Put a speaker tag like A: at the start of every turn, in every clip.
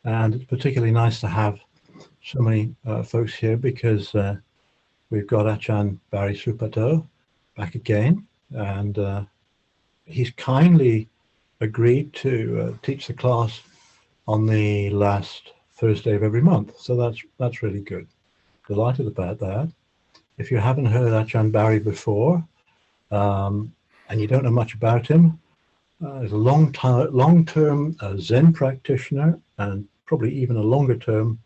A: And it's particularly nice to have so many folks here because we've got Ajahn Barry Subhaddo back again, and he's kindly agreed to teach the class on the last Thursday of every month. So that's really good. Delighted about that. If you haven't heard Ajahn Barry before, and you don't know much about him, he's a long-term Zen practitioner, and probably even a longer-term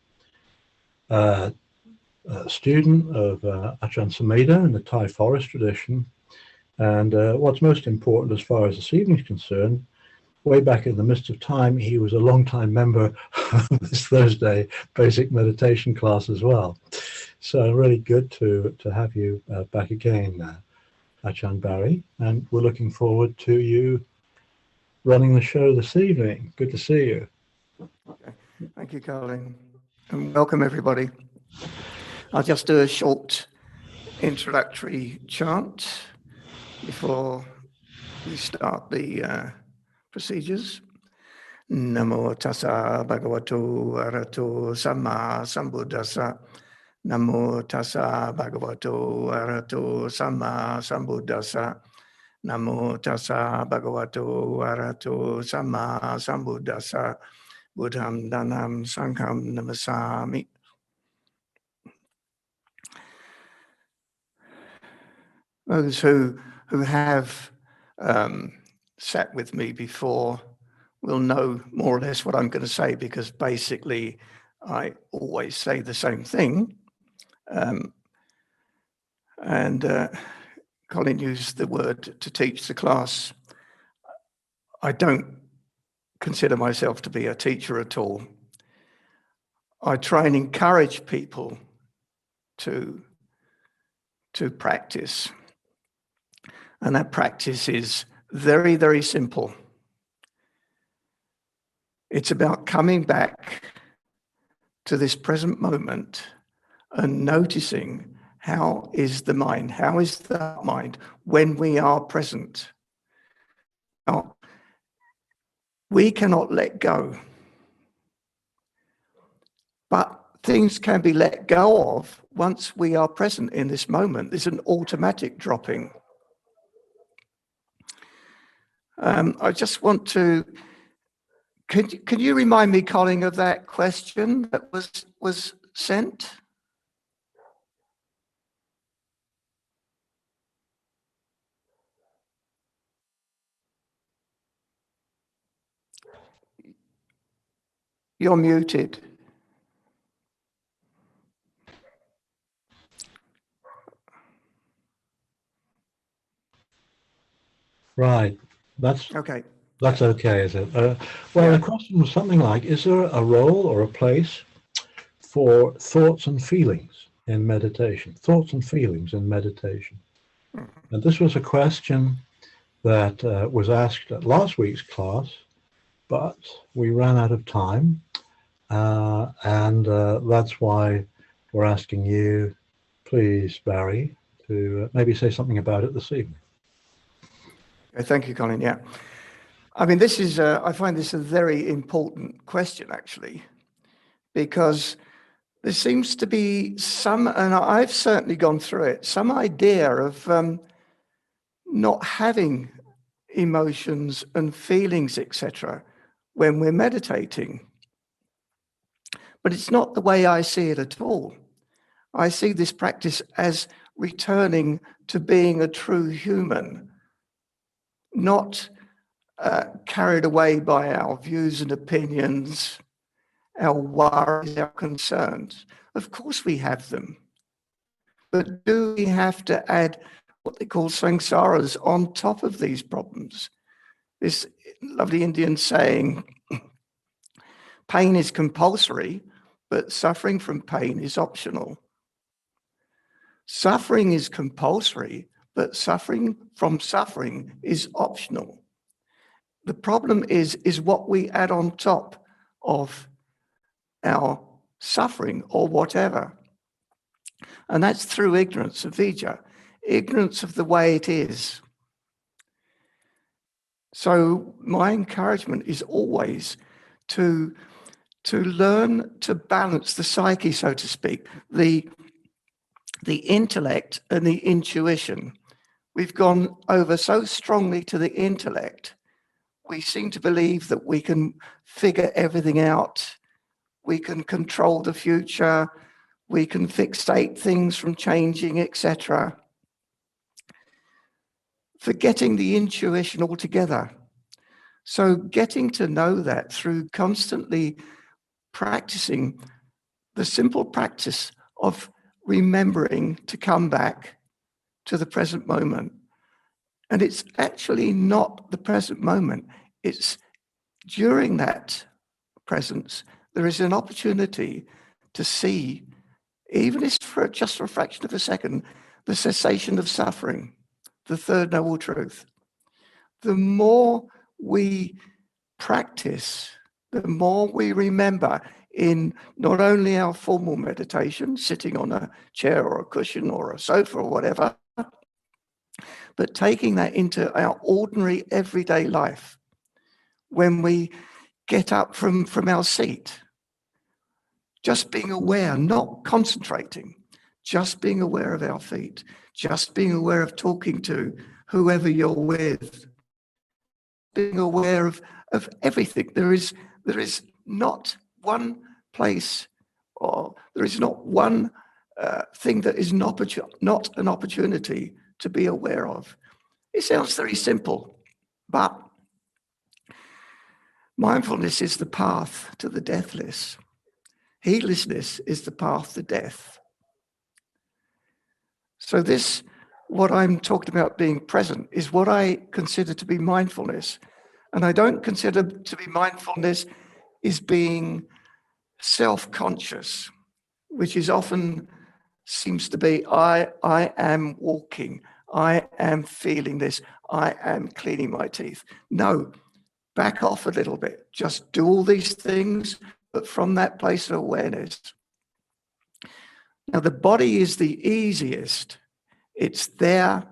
A: student of Ajahn Sumedho in the Thai forest tradition. And what's most important as far as this evening is concerned, way back in the midst of time, he was a long-time member of this Thursday basic meditation class as well. So really good to have you back again, Ajahn Barry, and we're looking forward to you running the show this evening. Good to see you.
B: Okay. Thank you, Colin, and welcome everybody. I'll just do a short introductory chant before we start the procedures. Namo tassa bhagavato arahato samma sambuddhassa. Namo tassa bhagavato arahato samma sambuddhassa. Namo tassa bhagavato arahato samma sambuddhassa. Buddham dhanam sangham namasami. Those who have sat with me before will know more or less what I'm going to say, because basically I always say the same thing. Colin used the word to teach the class. I don't consider myself to be a teacher at all. I try and encourage people to practice. And that practice is very, very simple. It's about coming back to this present moment and noticing how is the mind, how is the mind when we are present. Now, we cannot let go, but things can be let go of once we are present in this moment. There's an automatic dropping. I just want to, can you remind me, Colin, of that question that was sent? You're muted.
A: Right. That's
B: okay.
A: That's okay, is it? Well,
B: Yeah.
A: the question was something like, is there a role or a place for thoughts and feelings in meditation? Thoughts and feelings in meditation. And this was a question that was asked at last week's class, but we ran out of time. And that's why we're asking you, please, Barry, to maybe say something about it this evening.
B: Thank you, Colin. Yeah. I mean, this is, I find this a very important question, actually, because there seems to be some, and I've certainly gone through it, some idea of not having emotions and feelings, etc., when we're meditating. But it's not the way I see it at all. I see this practice as returning to being a true human, not carried away by our views and opinions, our worries, our concerns. Of course we have them. But do we have to add what they call samskaras on top of these problems? This lovely Indian saying, pain is compulsory, but suffering from pain is optional. Suffering is compulsory, but suffering from suffering is optional. The problem is what we add on top of our suffering or whatever. And that's through ignorance of vijja, ignorance of the way it is. So my encouragement is always to to learn to balance the psyche, so to speak, the intellect and the intuition. We've gone over so strongly to the intellect. We seem to believe that we can figure everything out. We can control the future. We can fixate things from changing, etc. Forgetting the intuition altogether. So getting to know that through constantly practicing the simple practice of remembering to come back to the present moment. And it's actually not the present moment. It's during that presence, there is an opportunity to see, even if for just a fraction of a second, the cessation of suffering, the third noble truth. The more we practice, the more we remember in not only our formal meditation, sitting on a chair or a cushion or a sofa or whatever, but taking that into our ordinary everyday life. When we get up from our seat, just being aware, not concentrating, just being aware of our feet, just being aware of talking to whoever you're with, being aware of everything. There is not one place, or there is not one thing that is not an opportunity to be aware of. It sounds very simple, but mindfulness is the path to the deathless. Heedlessness is the path to death. So this, what I'm talking about being present, is what I consider to be mindfulness. And I don't consider to be mindfulness is being self-conscious, which is often seems to be, I am walking, I am feeling this, I am cleaning my teeth. No, back off a little bit. Just do all these things, but from that place of awareness. Now, the body is the easiest. It's there.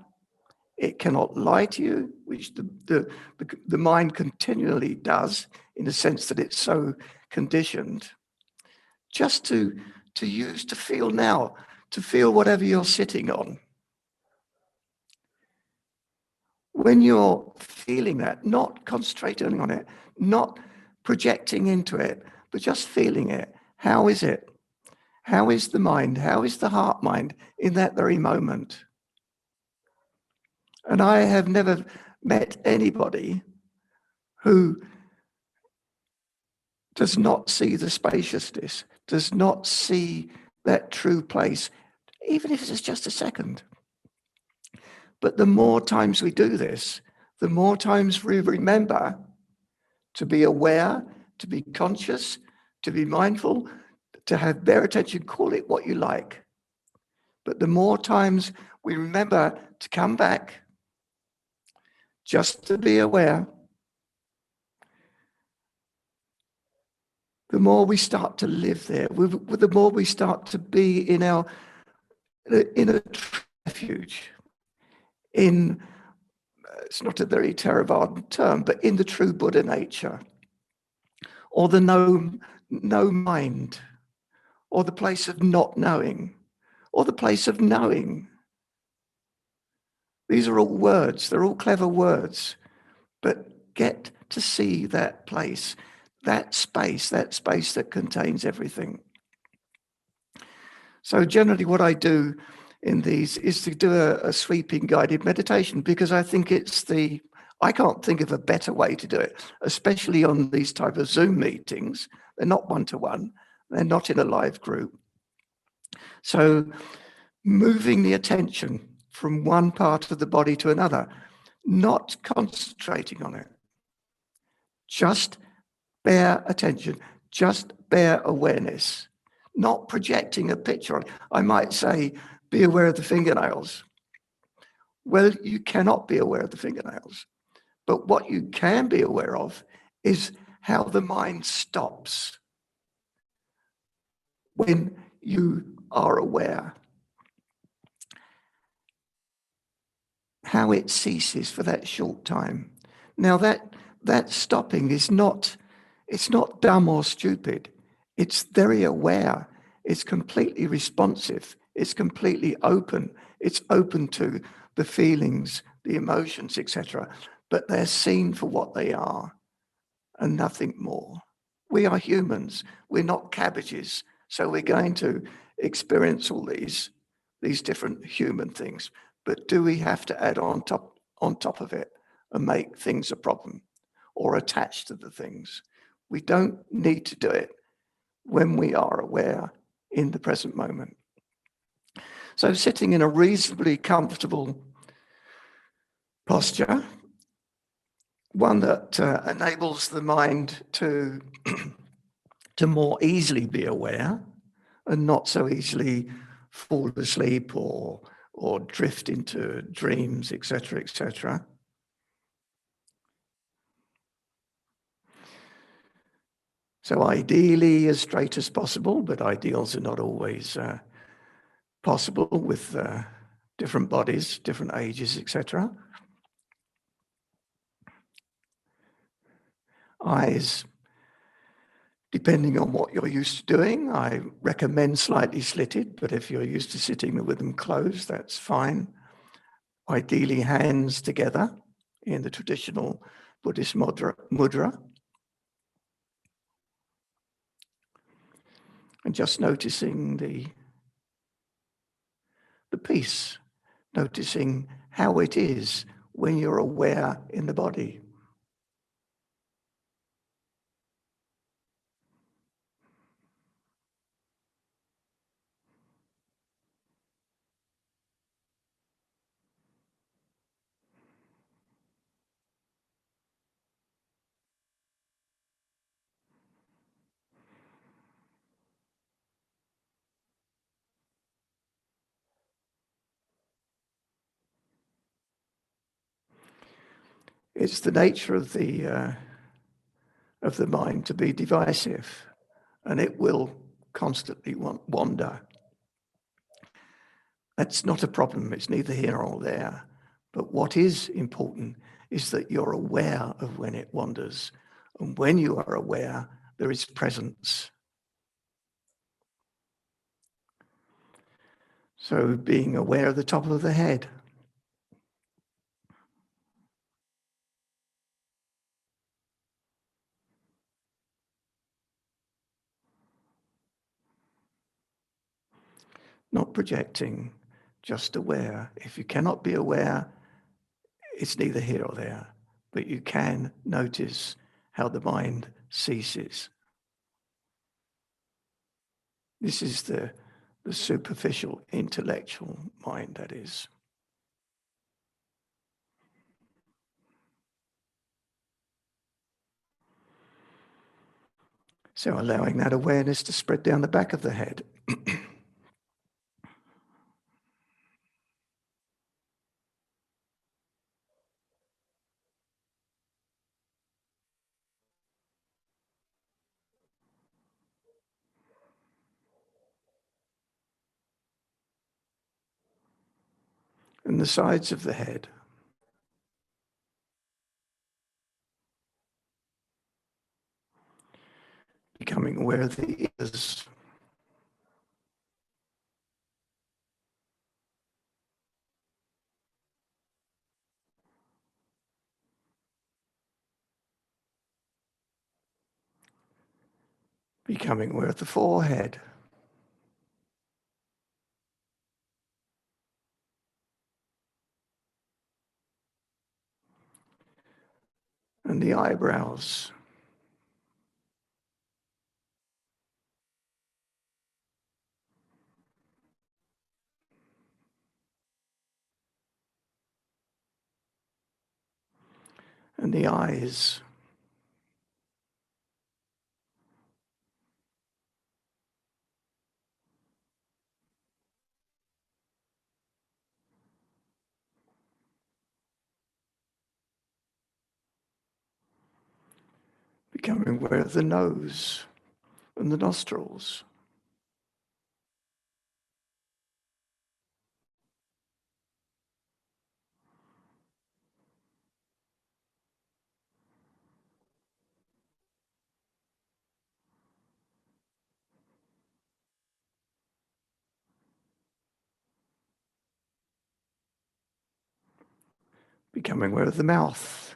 B: It cannot lie to you, which the mind continually does, in the sense that it's so conditioned. Just to use, to feel now, to feel whatever you're sitting on. When you're feeling that, not concentrating on it, not projecting into it, but just feeling it. How is it? How is the mind? How is the heart mind in that very moment? And I have never met anybody who does not see the spaciousness, does not see that true place, even if it's just a second. But the more times we do this, the more times we remember to be aware, to be conscious, to be mindful, to have bare attention, call it what you like. But the more times we remember to come back, just to be aware, the more we start to live there, the more we start to be in a refuge, it's not a very Theravada term, but in the true Buddha nature, or the no mind, or the place of not knowing, or the place of knowing. These are all words, they're all clever words, but get to see that place, that space that contains everything. So generally what I do in these is to do a sweeping guided meditation, because I think I can't think of a better way to do it, especially on these type of Zoom meetings. They're not one-to-one, they're not in a live group. So moving the attention from one part of the body to another, not concentrating on it, just bare attention, just bare awareness, not projecting a picture on it. I might say, be aware of the fingernails. Well, you cannot be aware of the fingernails. But what you can be aware of is how the mind stops when you are aware. How it ceases for that short time. Now that stopping is not, it's not dumb or stupid. It's very aware. It's completely responsive. It's completely open. It's open to the feelings, the emotions, etc. But they're seen for what they are and nothing more. We are humans. We're not cabbages. So we're going to experience all these different human things. But do we have to add on top of it and make things a problem or attach to the things? We don't need to do it when we are aware in the present moment. So sitting in a reasonably comfortable posture, one that enables the mind to more easily be aware and not so easily fall asleep or drift into dreams, etc., etc. So ideally as straight as possible, but ideals are not always possible with different bodies, different ages, etc. Eyes, depending on what you're used to doing, I recommend slightly slitted, but if you're used to sitting with them closed, that's fine. Ideally hands together in the traditional Buddhist mudra. And just noticing the peace, noticing how it is when you're aware in the body. It's the nature of the mind to be divisive, and it will constantly wander. That's not a problem. It's neither here nor there. But what is important is that you're aware of when it wanders. And when you are aware, there is presence. So being aware of the top of the head. Not projecting, just aware. If you cannot be aware, it's neither here or there. But you can notice how the mind ceases. This is the superficial intellectual mind, that is. So allowing that awareness to spread down the back of the head. And the sides of the head. Becoming aware of the ears. Becoming aware of the forehead. And the eyebrows. And the eyes. Becoming aware of the nose and the nostrils. becoming aware of the mouth,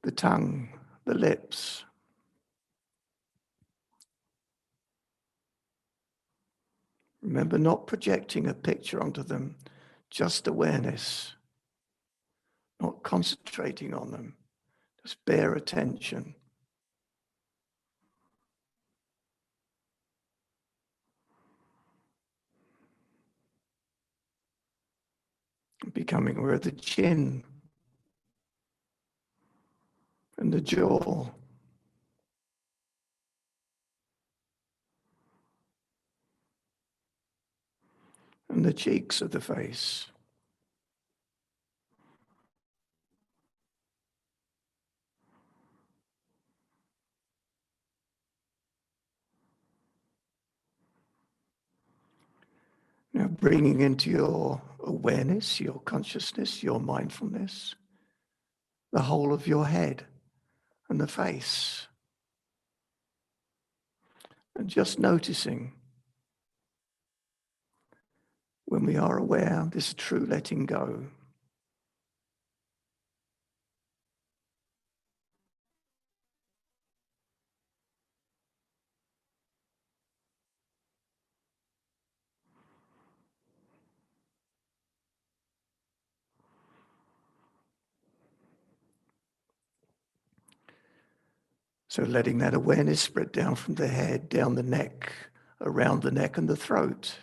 B: the tongue, the lips. Remember, not projecting a picture onto them, just awareness, not concentrating on them, just bare attention. Becoming aware of the chin and the jaw. And the cheeks of the face. Now bringing into your awareness, your consciousness, your mindfulness, the whole of your head and the face. And just noticing when we are aware, this true letting go. So letting that awareness spread down from the head, down the neck, around the neck and the throat.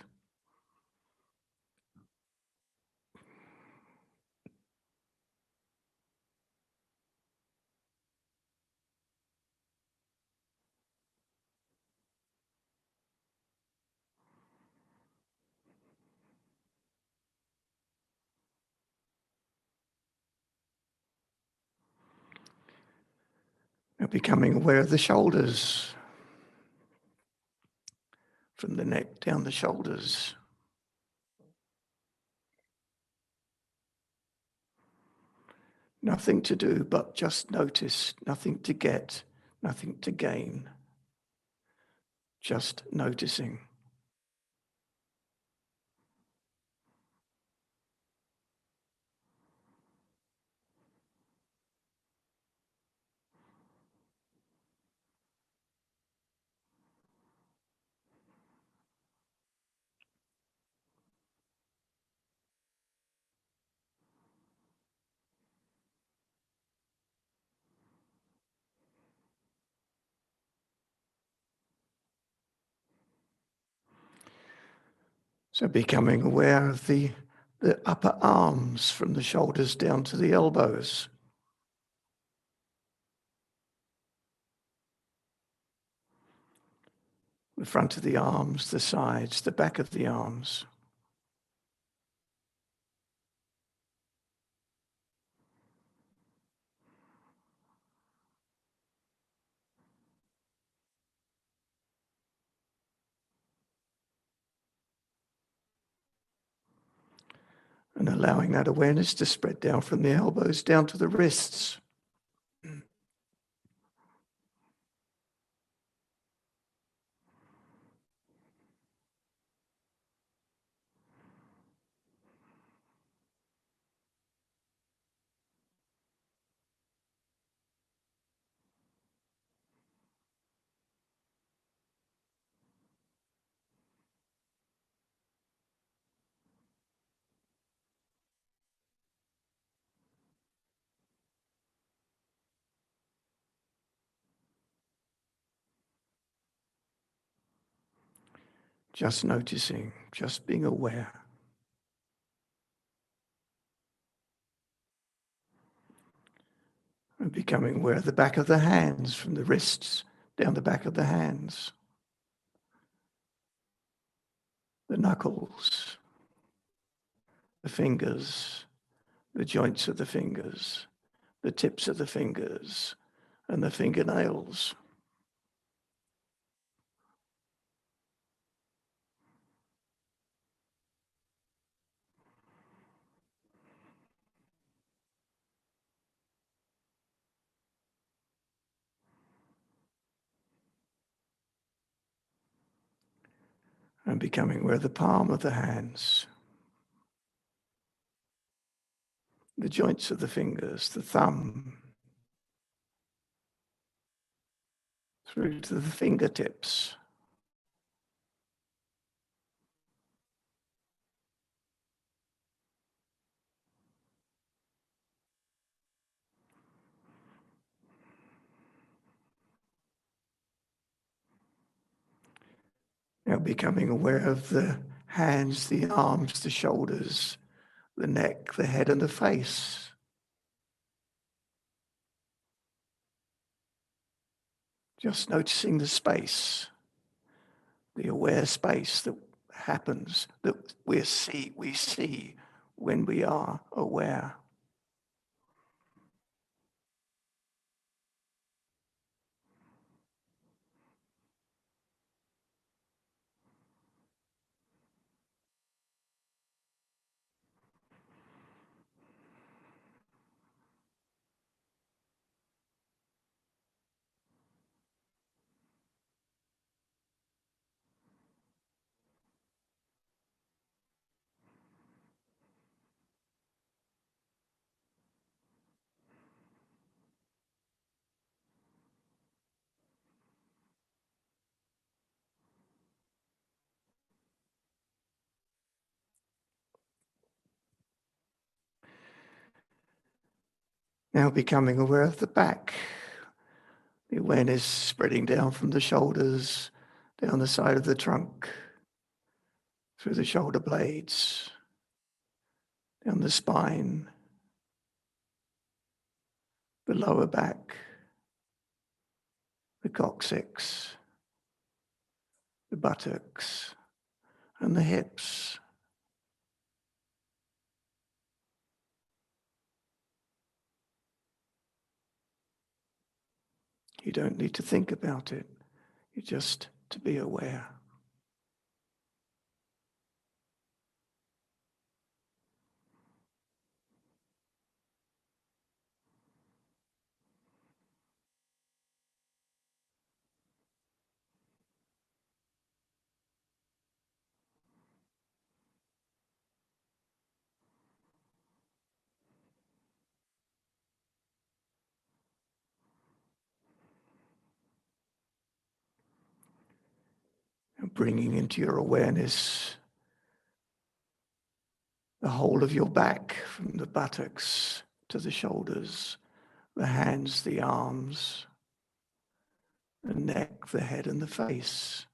B: Now becoming aware of the shoulders, from the neck down the shoulders. Nothing to do but just notice, nothing to get, nothing to gain. Just noticing. So becoming aware of the upper arms from the shoulders down to the elbows. The front of the arms, the sides, the back of the arms. And allowing that awareness to spread down from the elbows down to the wrists. Just noticing, just being aware. And becoming aware of the back of the hands, from the wrists down the back of the hands. The knuckles, the fingers, the joints of the fingers, the tips of the fingers, and the fingernails. And becoming aware of the palm of the hands, the joints of the fingers, the thumb, through to the fingertips. Now becoming aware of the hands, the arms, the shoulders, the neck, the head, and the face. Just noticing the space, the aware space that happens, that we see when we are aware. Now becoming aware of the back, the awareness spreading down from the shoulders, down the side of the trunk, through the shoulder blades, down the spine, the lower back, the coccyx, the buttocks, and the hips. You don't need to think about it. You just to be aware. And bringing into your awareness the whole of your back, from the buttocks to the shoulders, the hands, the arms, the neck, the head, and the face.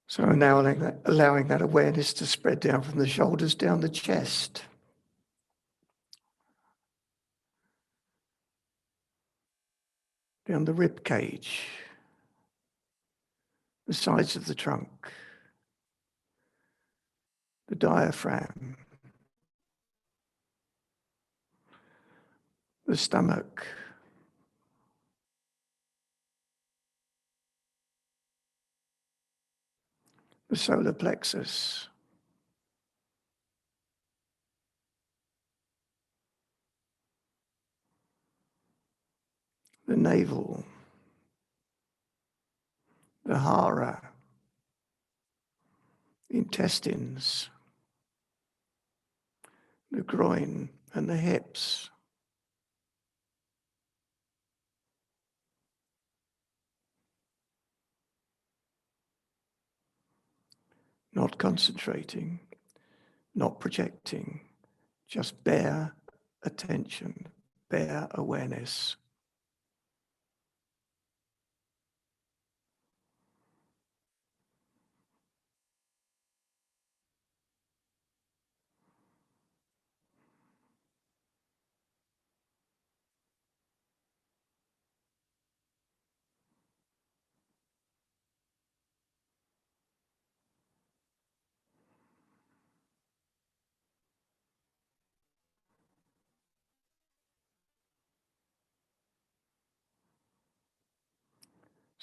B: So now allowing that awareness to spread down from the shoulders, down the chest. Down the rib cage, the sides of the trunk, the diaphragm, the stomach, the solar plexus, the navel, the hara, the intestines, the groin, and the hips. Not concentrating, not projecting, just bare attention, bare awareness.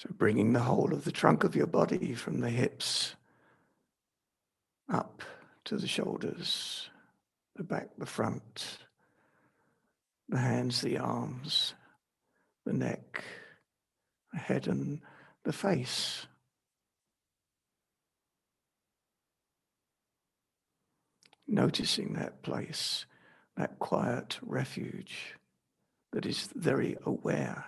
B: So bringing the whole of the trunk of your body from the hips up to the shoulders, the back, the front, the hands, the arms, the neck, the head and the face. Noticing that place, that quiet refuge that is very aware.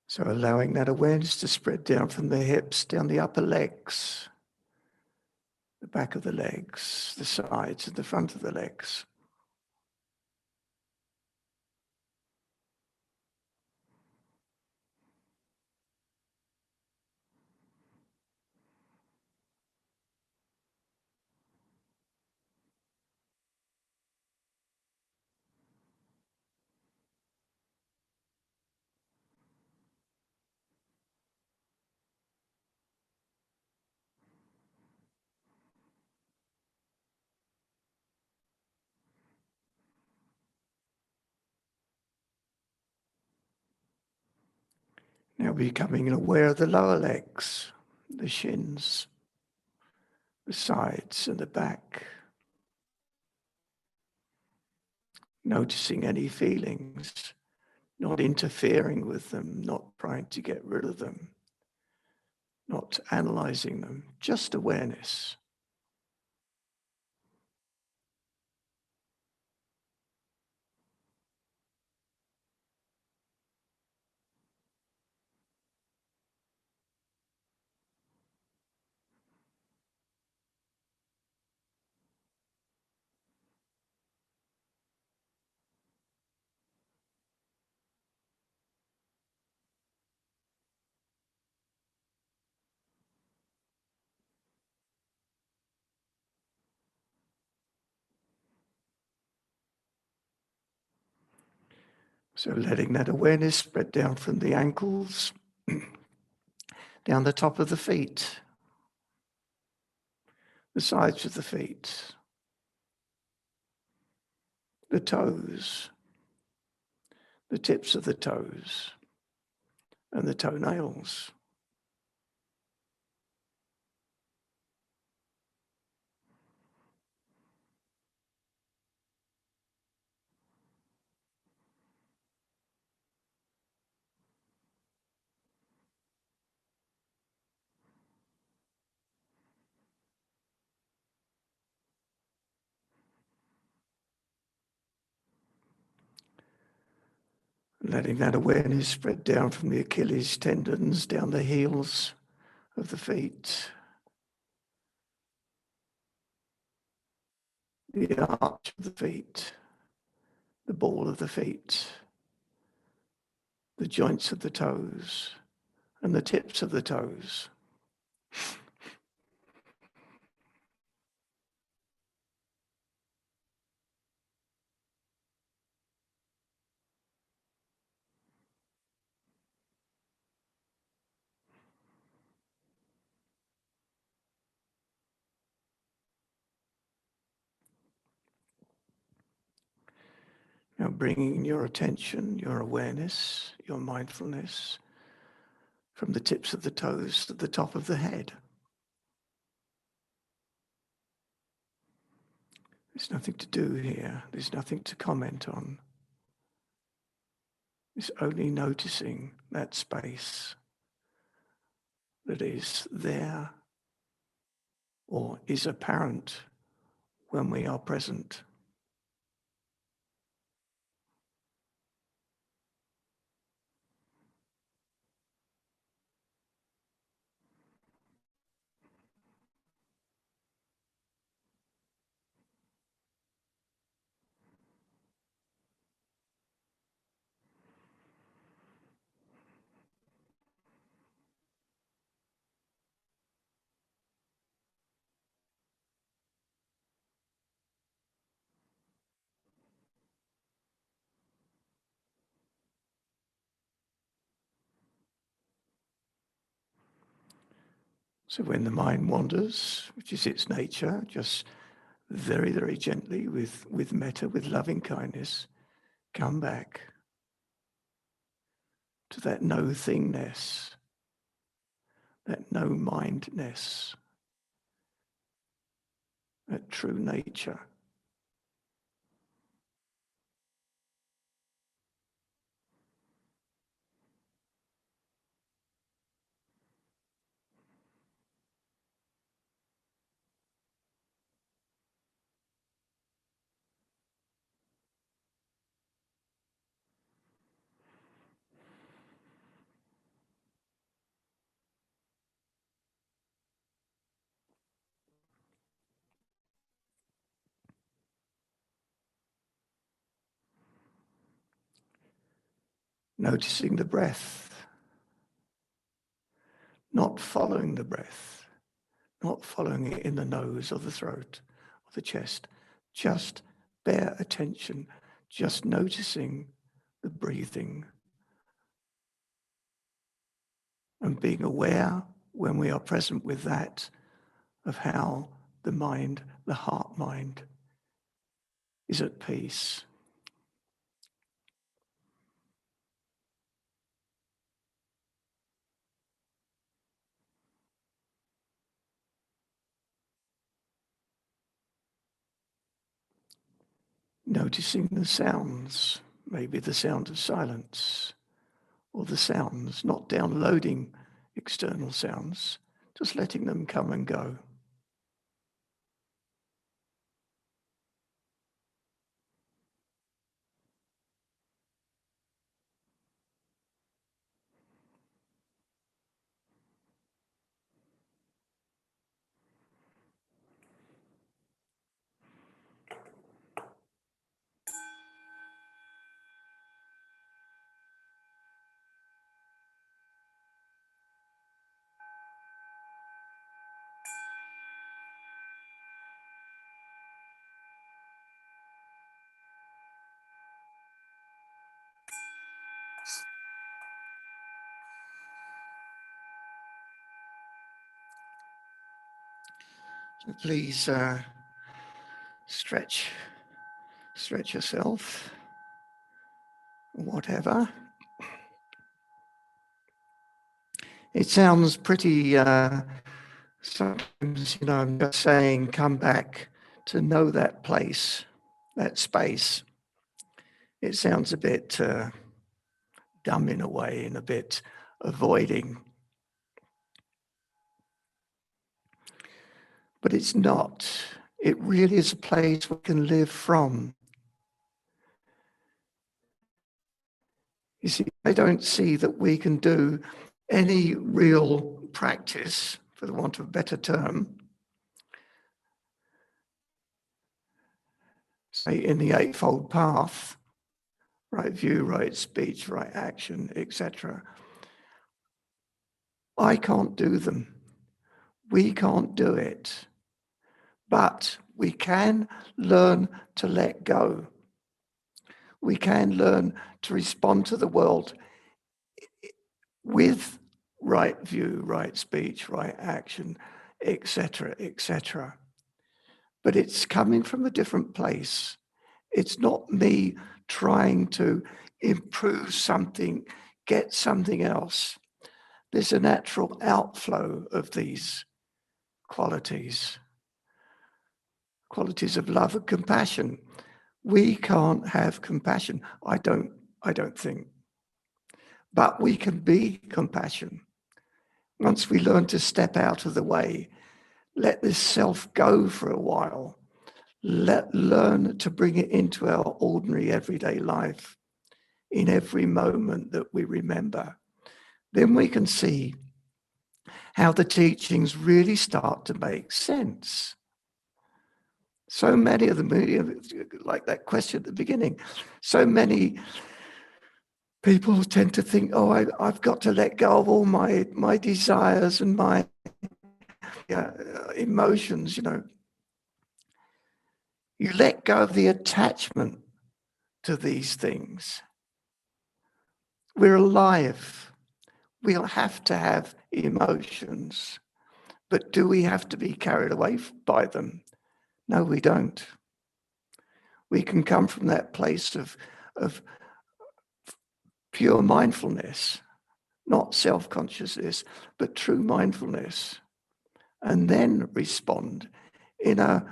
B: So allowing that awareness to spread down from the hips, down the upper legs, the back of the legs, the sides and the front of the legs. Now becoming aware of the lower legs, the shins, the sides and the back. Noticing any feelings, not interfering with them, not trying to get rid of them, not analyzing them, just awareness. So letting that awareness spread down from the ankles, down the top of the feet, the sides of the feet, the toes, the tips of the toes, and the toenails. Letting that awareness spread down from the Achilles tendons, down the heels of the feet, the arch of the feet, the ball of the feet, the joints of the toes, and the tips of the toes. Now bringing your attention, your awareness, your mindfulness from the tips of the toes to the top of the head. There's nothing to do here. There's nothing to comment on. It's only noticing that space that is there or is apparent when we are present. So when the mind wanders, which is its nature, just very, very gently with metta, with loving kindness, come back to that no thingness, that no mindness, that true nature. Noticing the breath, not following the breath, not following it in the nose or the throat or the chest. Just bare attention, just noticing the breathing and being aware when we are present with that of how the mind, the heart mind, is at peace. Noticing the sounds, maybe the sound of silence, or the sounds, not downloading external sounds, just letting them come and go. So please stretch yourself, whatever. It sounds pretty, sometimes, I'm just saying, come back to know that place, that space. It sounds a bit dumb in a way, and a bit avoiding. But it's not. It really is a place we can live from. You see, I don't see that we can do any real practice, for the want of a better term, say in the Eightfold Path, right view, right speech, right action, etc. I can't do them. We can't do it. But we can learn to let go. We can learn to respond to the world with right view, right speech, right action, etc., etc. But it's coming from a different place. It's not me trying to improve something, get something else. There's a natural outflow of these qualities of love and compassion. We can't have compassion, I don't think. But we can be compassion. Once we learn to step out of the way, let this self go for a while, learn to bring it into our ordinary everyday life in every moment that we remember, then we can see how the teachings really start to make sense. So many of them, like that question at the beginning, so many people tend to think, oh, I've got to let go of all my desires and my emotions, You let go of the attachment to these things. We're alive. We'll have to have emotions. But do we have to be carried away by them? No, we don't. We can come from that place of pure mindfulness, not self-consciousness, but true mindfulness, and then respond in a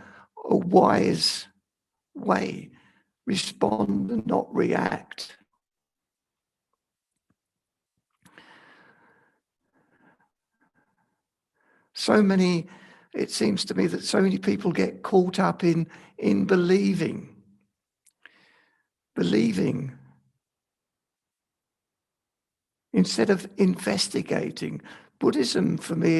B: wise way. Respond and not react. It seems to me that so many people get caught up in believing instead of investigating. Buddhism for me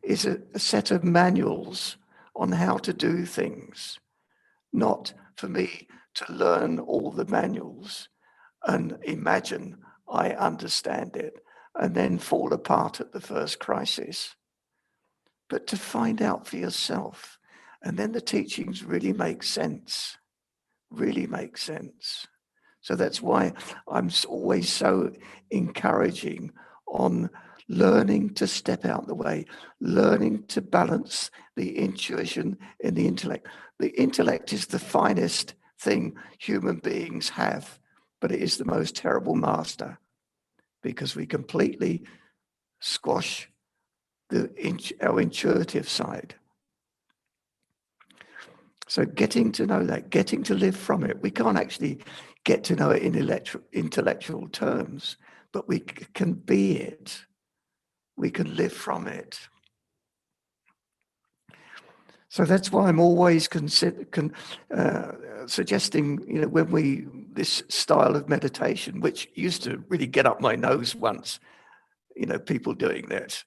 B: is a set of manuals on how to do things, not for me to learn all the manuals and imagine I understand it and then fall apart at the first crisis, but to find out for yourself. And then the teachings really make sense. So that's why I'm always so encouraging on learning to step out the way, learning to balance the intuition and the intellect. The intellect is the finest thing human beings have, but it is the most terrible master because we completely squash our intuitive side. So getting to know that, getting to live from it, we can't actually get to know it in intellectual terms, but we can be it. We can live from it. So that's why I'm always suggesting, when this style of meditation, which used to really get up my nose once, people doing that.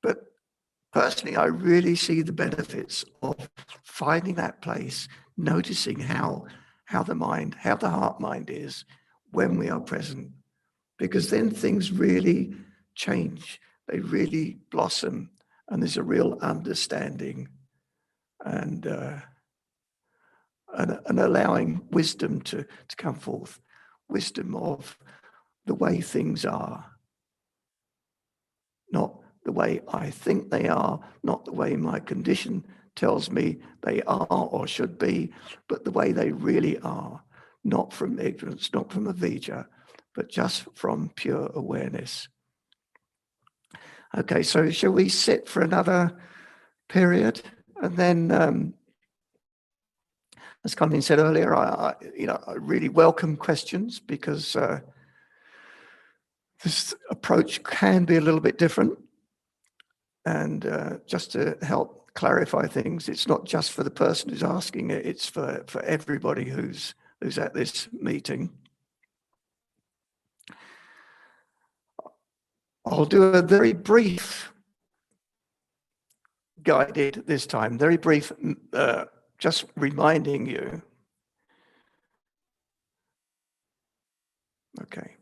B: But personally, I really see the benefits of finding that place, noticing how the heart mind is when we are present, because then things really change. They really blossom, and there's a real understanding and allowing wisdom to come forth, wisdom of the way things are, not the way I think they are, not the way my condition tells me they are or should be, but the way they really are, not from ignorance, not from avijja, but just from pure awareness. Okay, so shall we sit for another period? And then, as Colin said earlier, I really welcome questions, because this approach can be a little bit different. And just to help clarify things, it's not just for the person who's asking it, it's for everybody who's at this meeting. I'll do a very brief guided this time, very brief, just reminding you. Okay.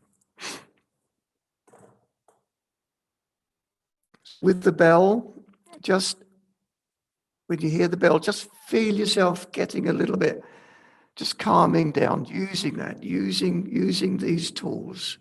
B: With the bell, just when you hear the bell, just feel yourself getting a little bit, just calming down, using these tools.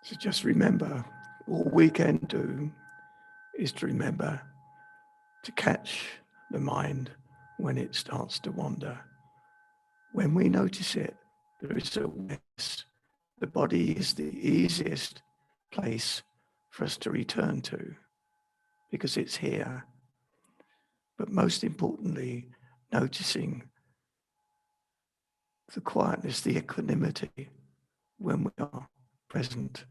B: So just remember, all we can do is to remember to catch the mind when it starts to wander. When we notice it, there is awareness. The body is the easiest place for us to return to, because it's here. But most importantly, noticing the quietness, the equanimity when we are present.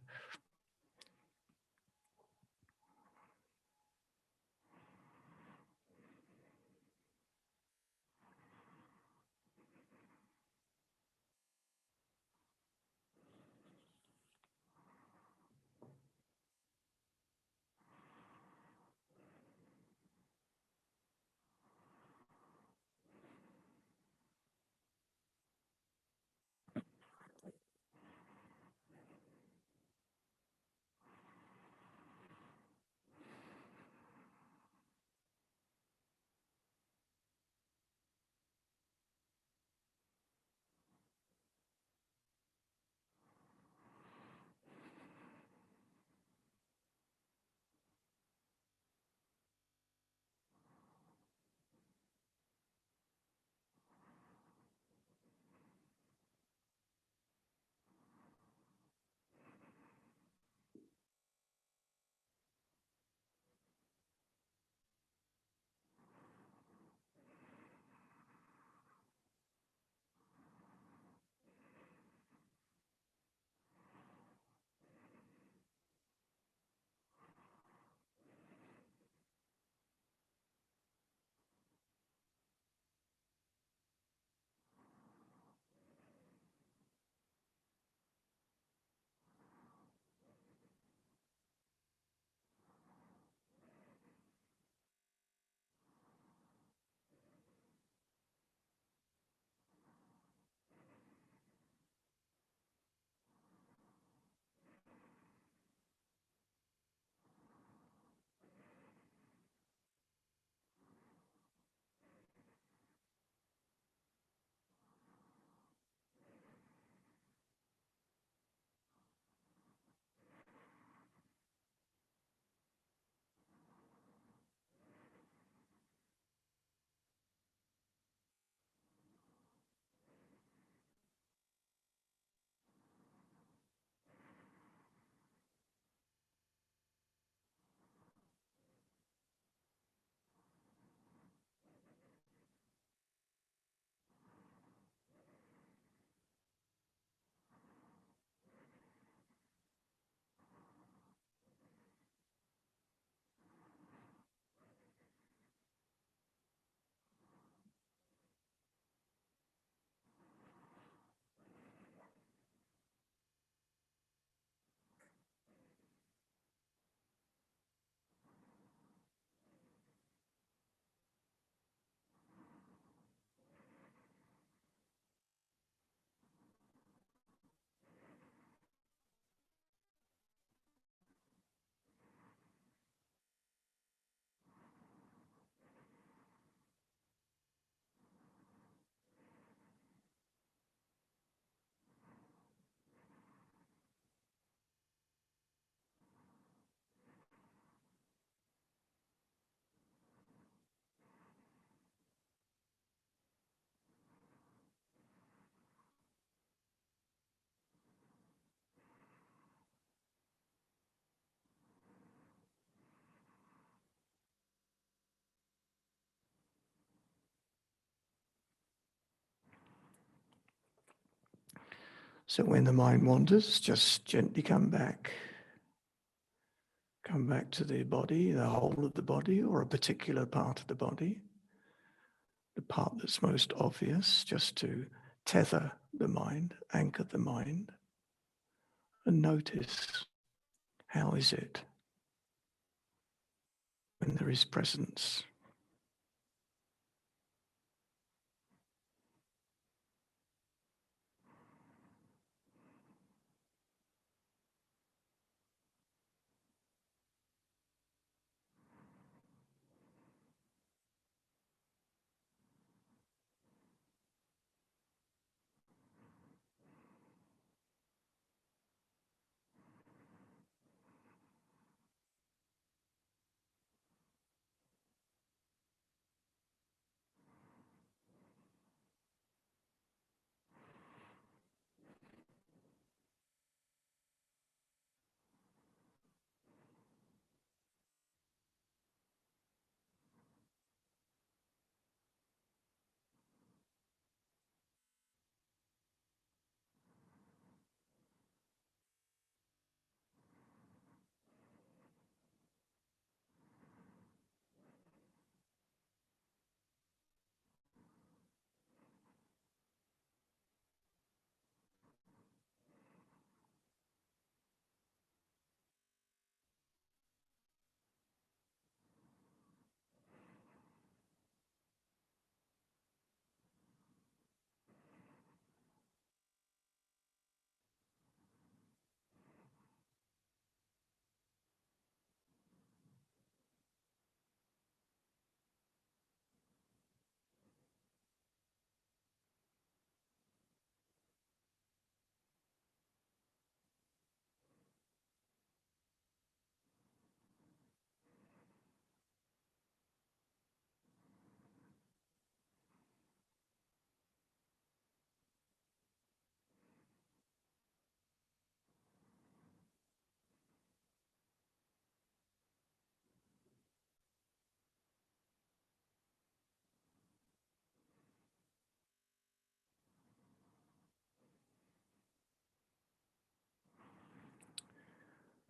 B: So when the mind wanders, just gently come back. Come back to the body, the whole of the body, or a particular part of the body. The part that's most obvious, just to tether the mind, anchor the mind, and notice, how is it when there is presence?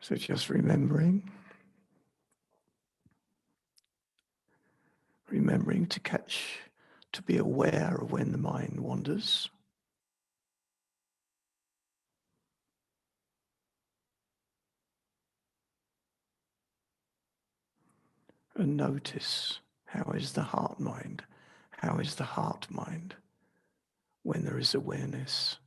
B: So just remembering to catch, to be aware of when the mind wanders. And notice, how is the heart mind? How is the heart mind when there is awareness?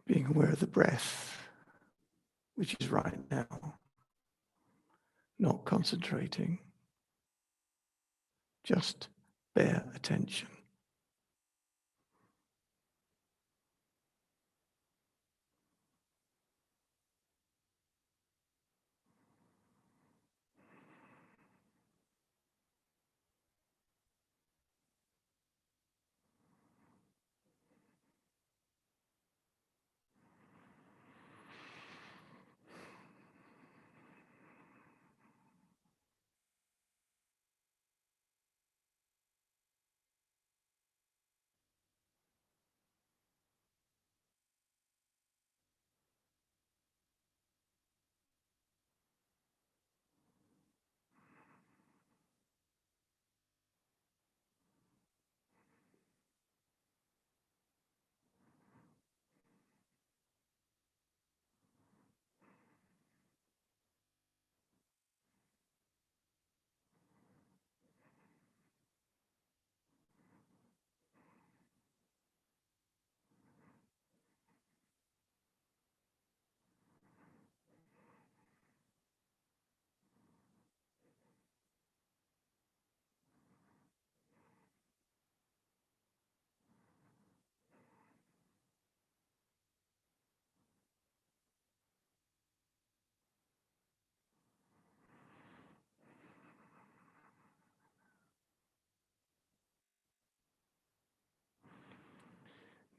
B: Being aware of the breath, which is right now, not concentrating, just bare attention.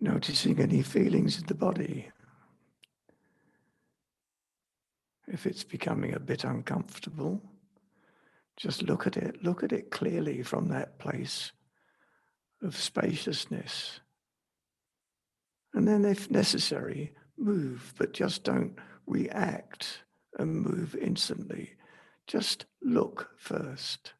B: Noticing any feelings in the body. If it's becoming a bit uncomfortable, just look at it. Look at it clearly from that place of spaciousness. And then, if necessary, move, but just don't react and move instantly. Just look first.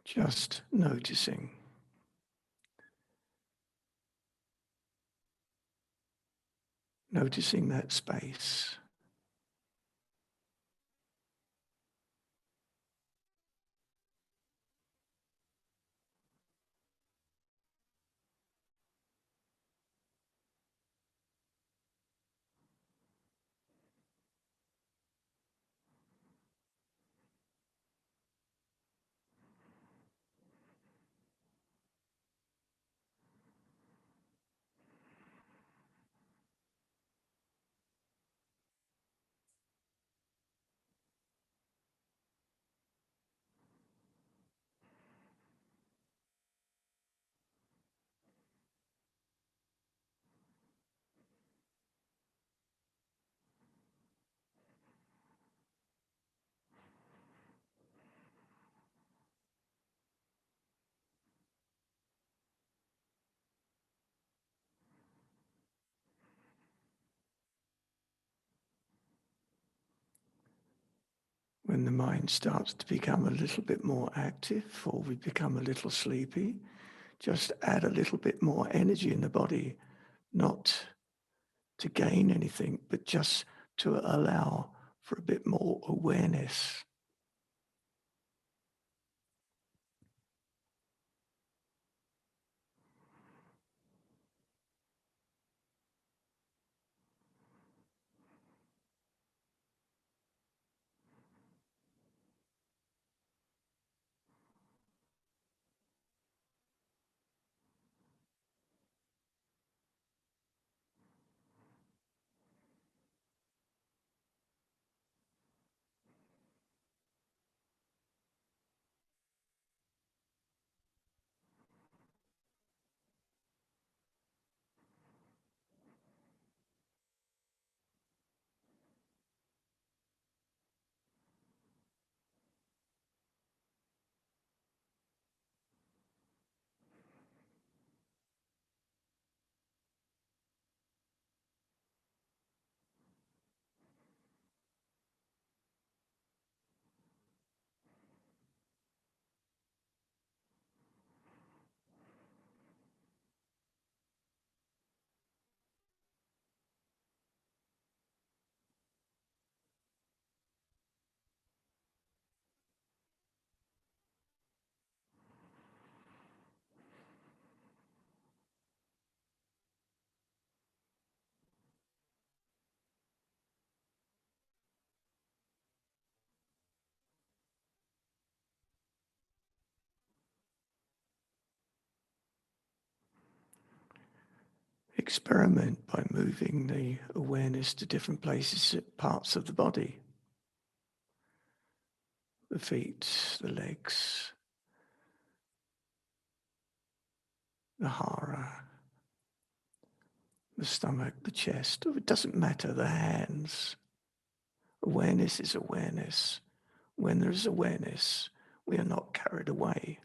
B: Just noticing. Noticing that space. When the mind starts to become a little bit more active, or we become a little sleepy, just add a little bit more energy in the body, not to gain anything, but just to allow for a bit more awareness. experiment by moving the awareness to different places, parts of the body. The feet, the legs, the hara, the stomach, the chest. It doesn't matter, the hands. Awareness is awareness. When there is awareness, we are not carried away.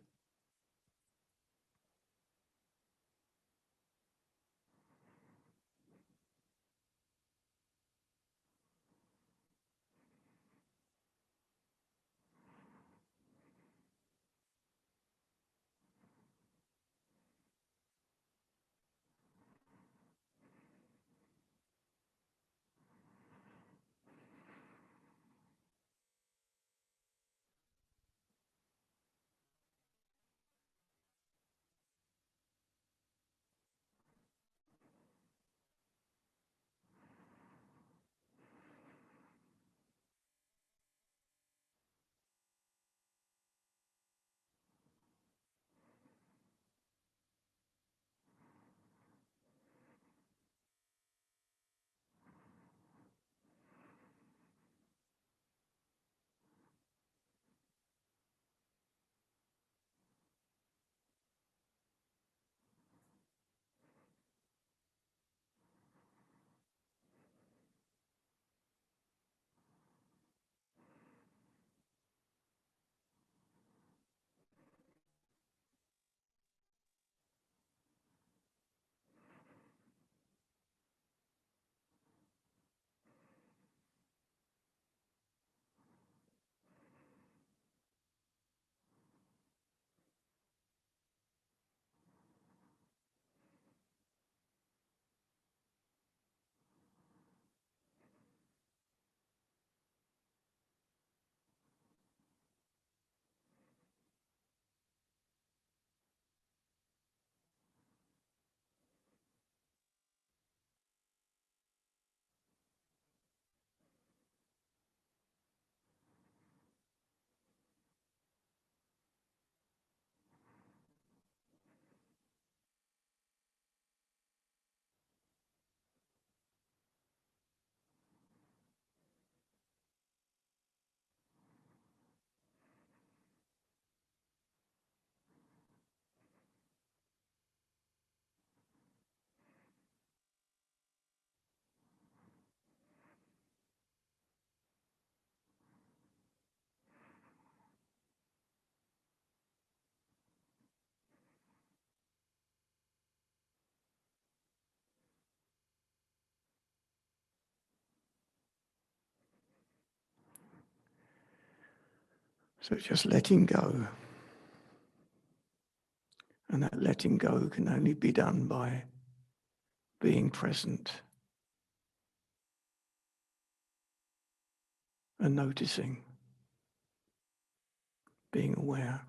B: So just letting go. And that letting go can only be done by being present and noticing, being aware.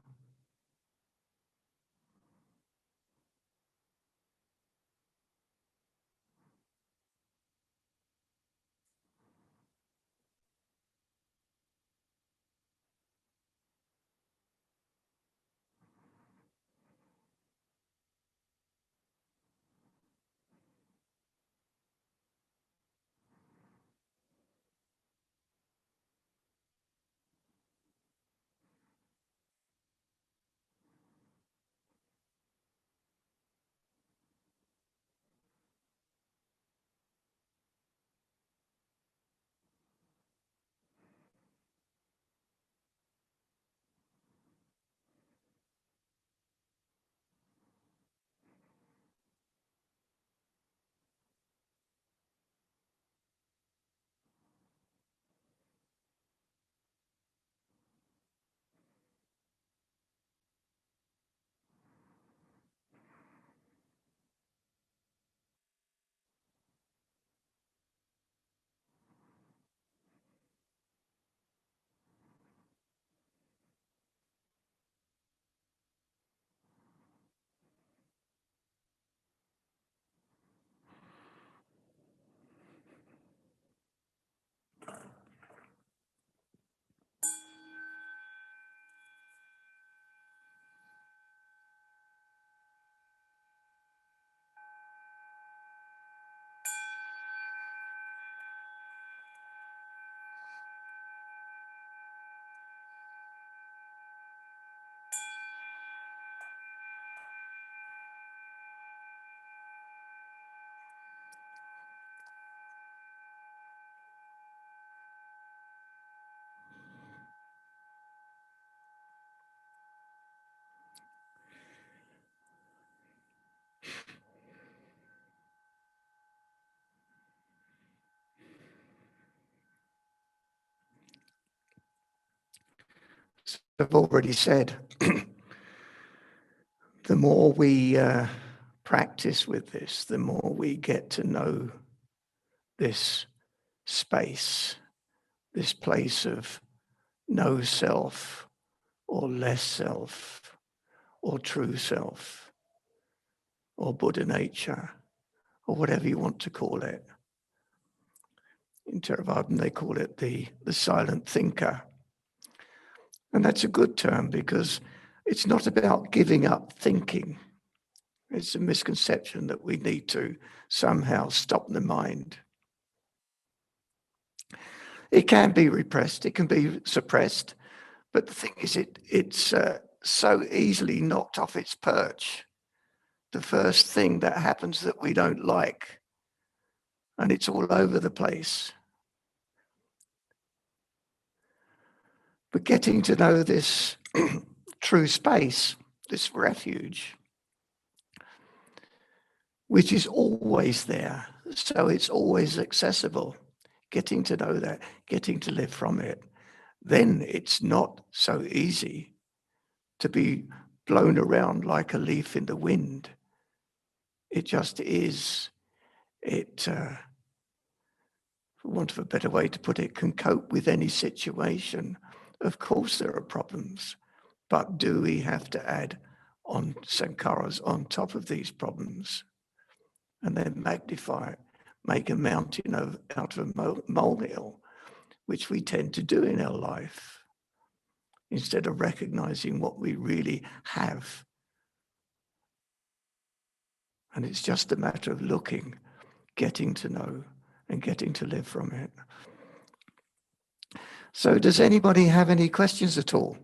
B: I've already said, the more we practice with this, the more we get to know this space, this place of no self or less self or true self or Buddha nature or whatever you want to call it. In Theravada, they call it the silent thinker. And that's a good term because it's not about giving up thinking. It's a misconception that we need to somehow stop the mind. It can be repressed, it can be suppressed, but the thing is it's so easily knocked off its perch. The first thing that happens that we don't like, and it's all over the place. But getting to know this true space, this refuge, which is always there, so it's always accessible, getting to know that, getting to live from it, then it's not so easy to be blown around like a leaf in the wind. It just is. It, for want of a better way to put it, can cope with any situation. Of course there are problems, but do we have to add on sankharas on top of these problems and then magnify it, make a mountain out of a molehill, which we tend to do in our life, instead of recognizing what we really have. And it's just a matter of looking, getting to know, and getting to live from it. So does anybody have any questions at all?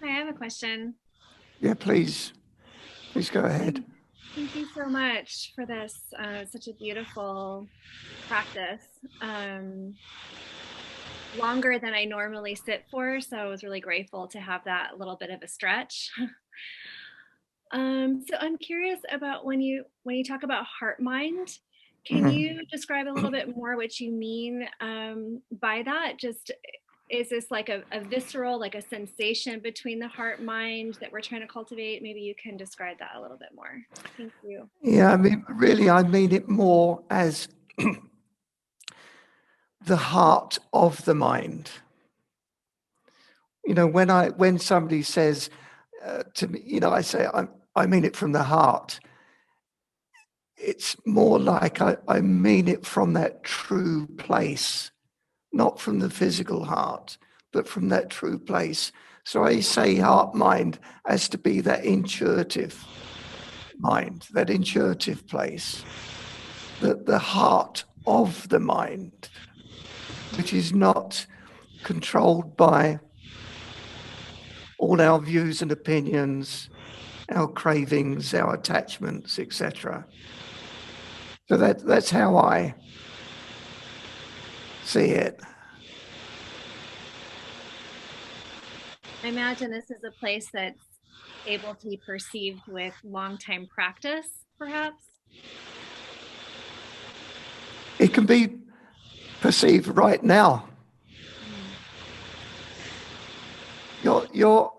C: Hi, I have a question.
B: Yeah, please go ahead.
C: Thank you so much for this. Such a beautiful practice. Longer than I normally sit for, so I was really grateful to have that little bit of a stretch. So I'm curious about when you talk about heart mind, can you describe a little bit more what you mean by that? Just, is this like a visceral, like a sensation between the heart mind that we're trying to cultivate? Maybe you can describe that a little bit more. Thank you.
B: Yeah, I mean, really, I mean it more as the heart of the mind. You know, when somebody says to me, you know, I say, I mean it from the heart. It's more like I mean it from that true place, not from the physical heart, but from that true place. So I say heart mind as to be that intuitive mind, that intuitive place, the heart of the mind, which is not controlled by all our views and opinions, our cravings, our attachments, etc. So that's how I see it.
C: I imagine this is a place that's able to be perceived with long-time practice, perhaps?
B: It can be perceived right now. You're,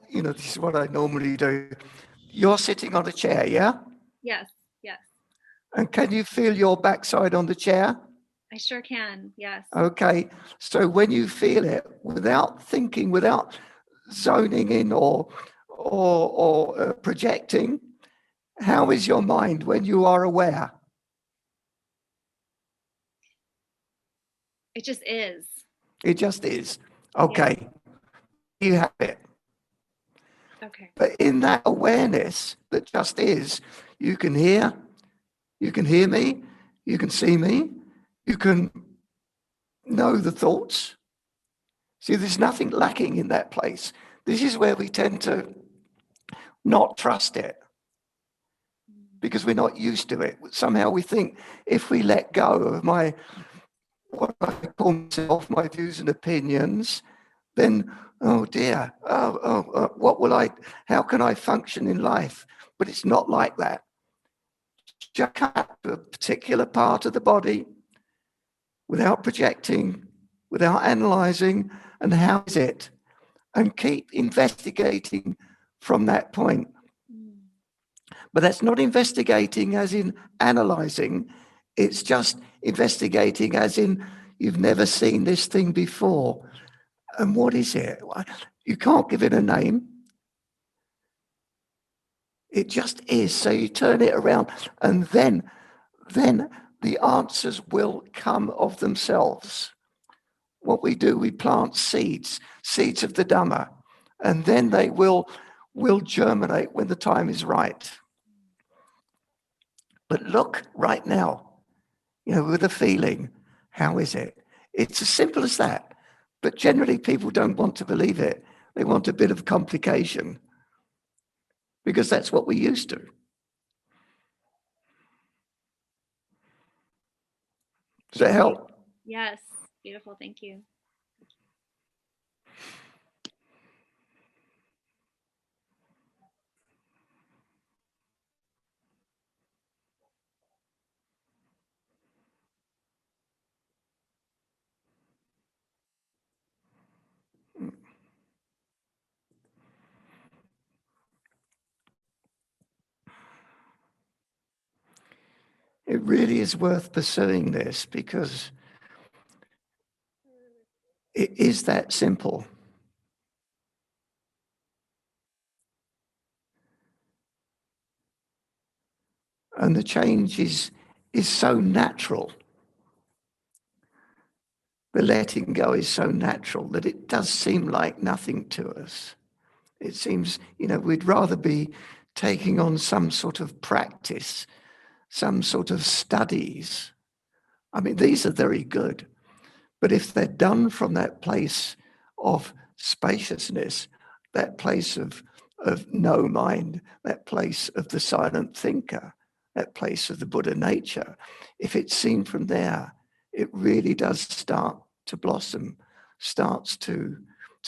B: you know, this is what I normally do. You're sitting on a chair, yeah?
C: Yes, yes.
B: And can you feel your backside on the chair?
C: I sure can, yes.
B: Okay, so when you feel it, without thinking, without zoning in or projecting? How is your mind when you are aware?
C: It just is.
B: It just is. Okay. Yeah. You have it.
C: Okay.
B: But in that awareness that just is, you can hear me, you can see me, you can know the thoughts. See, there's nothing lacking in that place. This is where we tend to not trust it because we're not used to it. Somehow we think if we let go of what I call myself, my views and opinions, then, oh dear, how can I function in life? But it's not like that. Just cut to a particular part of the body without projecting, without analyzing, and how is it? And keep investigating from that point. But that's not investigating as in analyzing. It's just investigating as in you've never seen this thing before. And what is it? You can't give it a name. It just is. So you turn it around and then the answers will come of themselves. What we do, we plant seeds of the Dhamma, and then they will germinate when the time is right. But look right now, with a feeling, how is it? It's as simple as that. But generally people don't want to believe it. They want a bit of complication because that's what we're used to. Does that help?
C: Yes. Beautiful. Thank you.
B: It really is worth pursuing this because it is that simple. And the change is so natural. The letting go is so natural that it does seem like nothing to us. It seems, we'd rather be taking on some sort of practice, some sort of studies. I mean, these are very good. But if they're done from that place of spaciousness, that place of no mind, that place of the silent thinker, that place of the Buddha nature, if it's seen from there, it really does start to blossom, starts to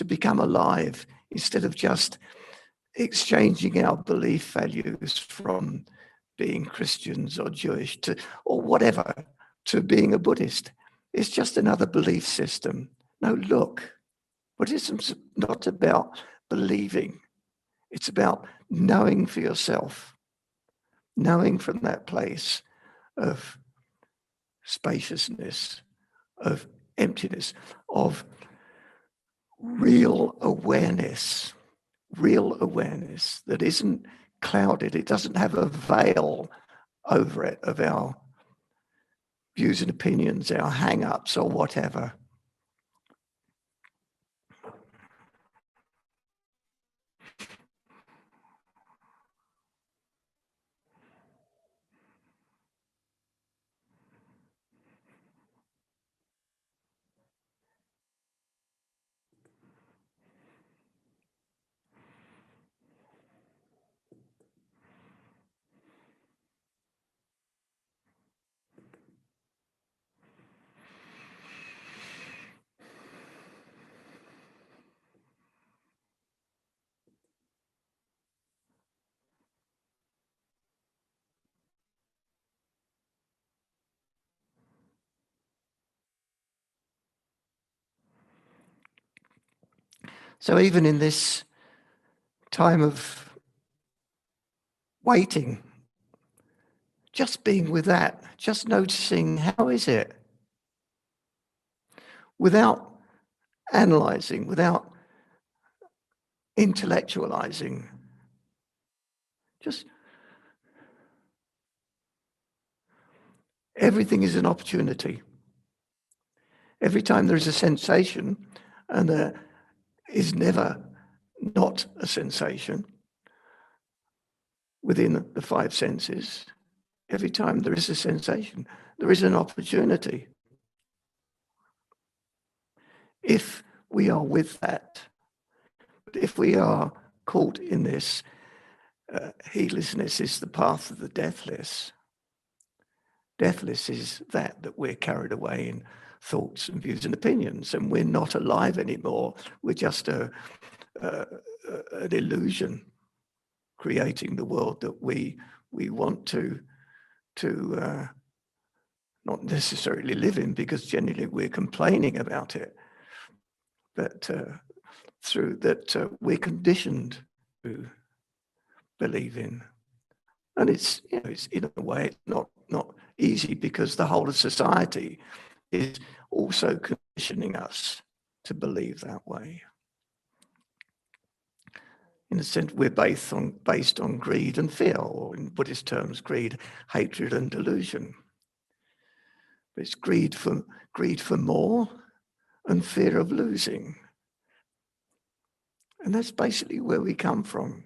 B: become alive, instead of just exchanging our belief values from being Christians or Jewish or whatever to being a Buddhist. It's just another belief system. No, look, Buddhism's not about believing. It's about knowing for yourself, knowing from that place of spaciousness, of emptiness, of real awareness that isn't clouded. It doesn't have a veil over it of our views and opinions, our hang-ups or whatever. So even in this time of waiting, just being with that, just noticing, how is it? Without analyzing, without intellectualizing. Just everything is an opportunity. Every time there is a sensation, and there is never not a sensation within the five senses, every time there is a sensation, there is an opportunity. If we are with that, but if we are caught in this, heedlessness is the path of the deathless. Deathless is that we're carried away in thoughts and views and opinions, and we're not alive anymore. We're just an illusion, creating the world that we want to not necessarily live in, because generally we're complaining about it, but through that we're conditioned to believe in. And it's, you know, it's in a way it's not easy, because the whole of society is also conditioning us to believe that way. In a sense, we're based on greed and fear, or in Buddhist terms, greed, hatred, and delusion. But it's greed for more and fear of losing. And that's basically where we come from.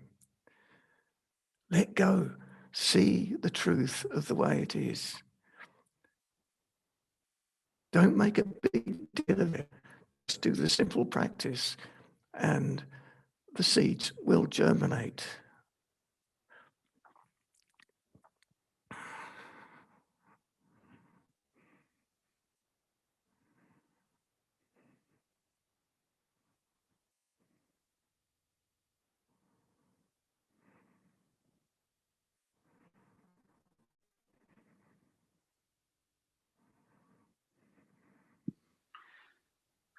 B: Let go. See the truth of the way it is. Don't make a big deal of it. Just do the simple practice, and the seeds will germinate.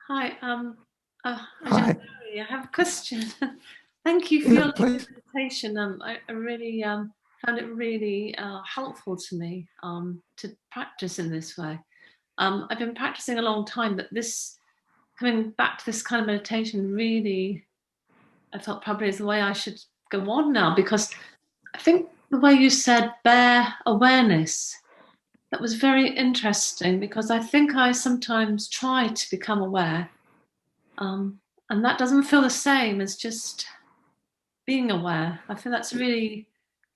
D: Hi,
B: Hi.
D: Ajahn Barry, I have a question. Thank you for
B: Yeah,
D: your
B: please.
D: presentation. I really found it really helpful to me to practice in this way. I've been practicing a long time, but coming back to this kind of meditation really, I thought probably is the way I should go on now, because I think the way you said bare awareness, that was very interesting, because I think I sometimes try to become aware, and that doesn't feel the same as just being aware. I feel that's really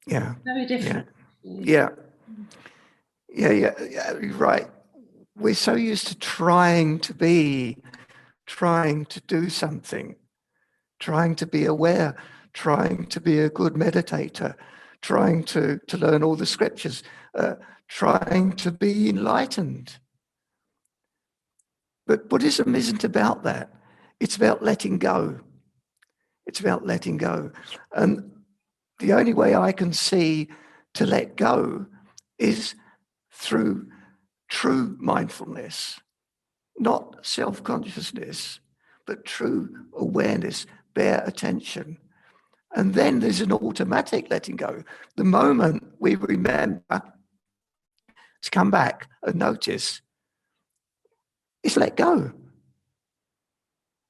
D: very different.
B: Yeah, you're right. We're so used to trying to do something, trying to be aware, trying to be a good meditator, trying to learn all the scriptures, trying to be enlightened. But Buddhism isn't about that. It's about letting go. It's about letting go. And the only way I can see to let go is through true mindfulness, not self-consciousness, but true awareness, bare attention. And then there's an automatic letting go. The moment we remember to come back and notice, it's let go.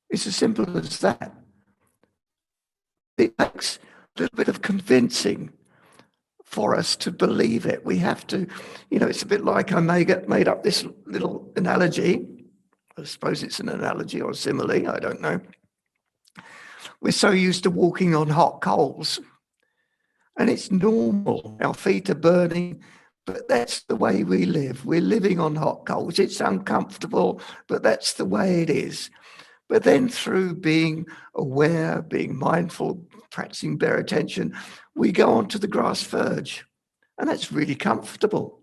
B: It's as simple as that. It takes a little bit of convincing for us to believe it. We have to, it's a bit like I made up this little analogy. I suppose it's an analogy or a simile, I don't know. We're so used to walking on hot coals, and it's normal. Our feet are burning, but that's the way we live. We're living on hot coals. It's uncomfortable, but that's the way it is. But then through being aware, being mindful, practicing bare attention, we go onto the grass verge, and that's really comfortable.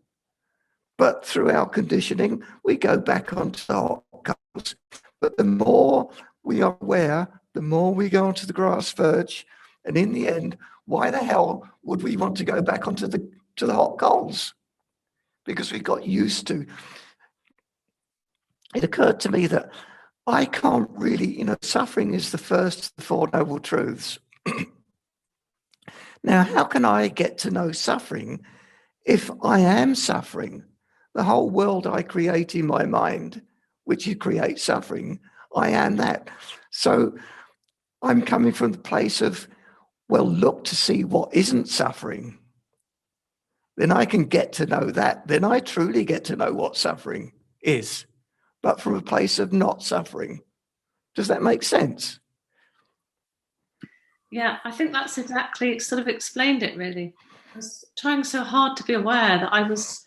B: But through our conditioning, we go back onto the hot coals. But the more we are aware, the more we go onto the grass verge, and in the end, why the hell would we want to go back onto the hot coals? Because we got used to. It occurred to me that I can't really, suffering is the first of the Four Noble Truths. Now, how can I get to know suffering if I am suffering? The whole world I create in my mind, which creates suffering, I am that. So I'm coming from the place of, well, look to see what isn't suffering. Then I can get to know that. Then I truly get to know what suffering is, but from a place of not suffering. Does that make sense?
D: Yeah, I think that's exactly sort of explained it, really. I was trying so hard to be aware that I was